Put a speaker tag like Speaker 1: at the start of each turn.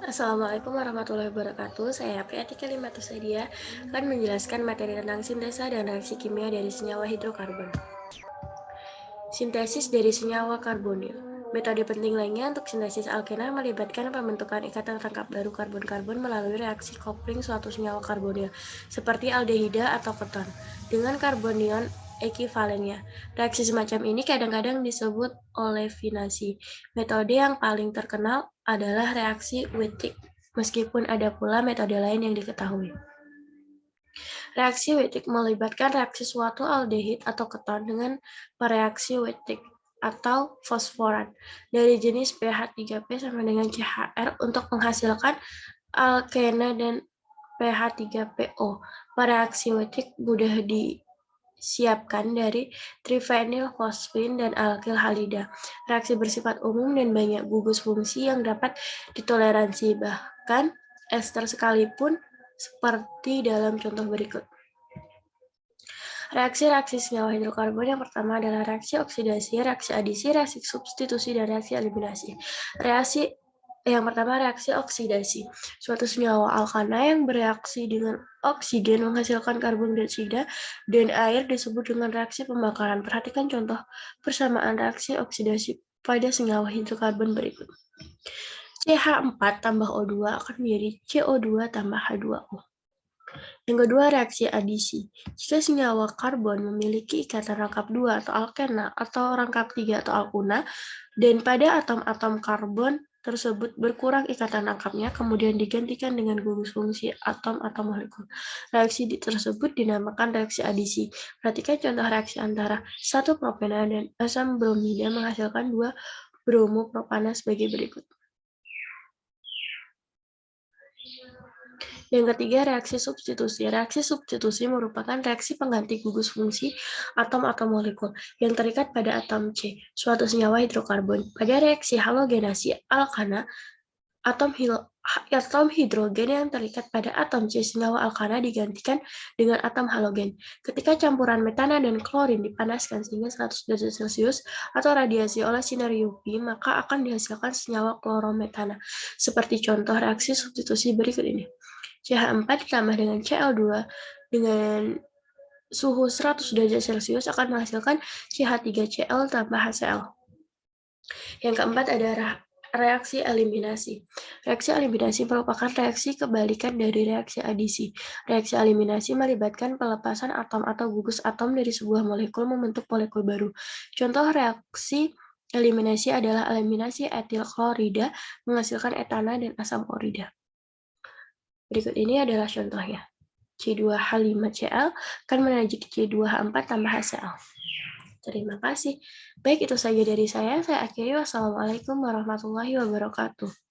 Speaker 1: Assalamualaikum warahmatullahi wabarakatuh. Saya Priatika Limatusadiya akan menjelaskan materi tentang sintesa dan reaksi kimia dari senyawa hidrokarbon. Sintesis dari senyawa karbonil. Metode penting lainnya untuk sintesis alkena melibatkan pembentukan ikatan rangkap baru karbon-karbon melalui reaksi kopling suatu senyawa karbonil, seperti aldehida atau keton, dengan karbonion ekivalennya. Reaksi semacam ini kadang-kadang disebut olefinasi. Metode yang paling terkenal adalah reaksi Wittig, meskipun ada pula metode lain yang diketahui. Reaksi Wittig melibatkan reaksi suatu aldehid atau keton dengan pereaksi Wittig atau fosforan dari jenis pH 3P sama dengan CHR untuk menghasilkan alkena dan pH 3PO. Pereaksi Wittig mudah disiapkan dari trifenilfosfin dan alkil halida. Reaksi bersifat umum dan banyak gugus fungsi yang dapat ditoleransi, bahkan ester sekalipun, seperti dalam contoh berikut. Reaksi-reaksi senyawa hidrokarbon yang pertama adalah reaksi oksidasi, reaksi adisi, reaksi substitusi, dan reaksi eliminasi. Reaksi yang pertama, reaksi oksidasi. Suatu senyawa alkana yang bereaksi dengan oksigen menghasilkan karbon dioksida dan air disebut dengan reaksi pembakaran. Perhatikan contoh persamaan reaksi oksidasi pada senyawa hidrokarbon berikut. CH4 tambah O2 akan menjadi CO2 tambah H2O. Yang kedua, reaksi adisi. Jika senyawa karbon memiliki ikatan rangkap 2 atau alkena atau rangkap 3 atau alkuna, dan pada atom-atom karbon tersebut berkurang ikatan rangkapnya, kemudian digantikan dengan gugus fungsi atom atau molekul. Reaksi tersebut dinamakan reaksi adisi. Perhatikan contoh reaksi antara 1 propena dan asam bromida menghasilkan 2 bromopropana sebagai berikut. Yang ketiga, reaksi substitusi. Reaksi substitusi merupakan reaksi pengganti gugus fungsi atom atau molekul yang terikat pada atom C, suatu senyawa hidrokarbon. Pada reaksi halogenasi alkana, atom hidrogen yang terikat pada atom C senyawa alkana digantikan dengan atom halogen. Ketika campuran metana dan klorin dipanaskan sehingga 100 derajat Celcius atau radiasi oleh sinar UV, maka akan dihasilkan senyawa klorometana. Seperti contoh reaksi substitusi berikut ini. CH4 ditambah dengan Cl2 dengan suhu 100 derajat Celcius akan menghasilkan CH3Cl tambah HCl. Yang keempat adalah reaksi eliminasi. Reaksi eliminasi merupakan reaksi kebalikan dari reaksi adisi. Reaksi eliminasi melibatkan pelepasan atom atau gugus atom dari sebuah molekul membentuk molekul baru. Contoh reaksi eliminasi adalah eliminasi etil klorida menghasilkan etana dan asam klorida. Berikut ini adalah contohnya. C2H5Cl akan menjadi C2H4 tambah HCl. Terima kasih. Baik, itu saja dari saya. Saya akhiri. Wassalamualaikum warahmatullahi wabarakatuh.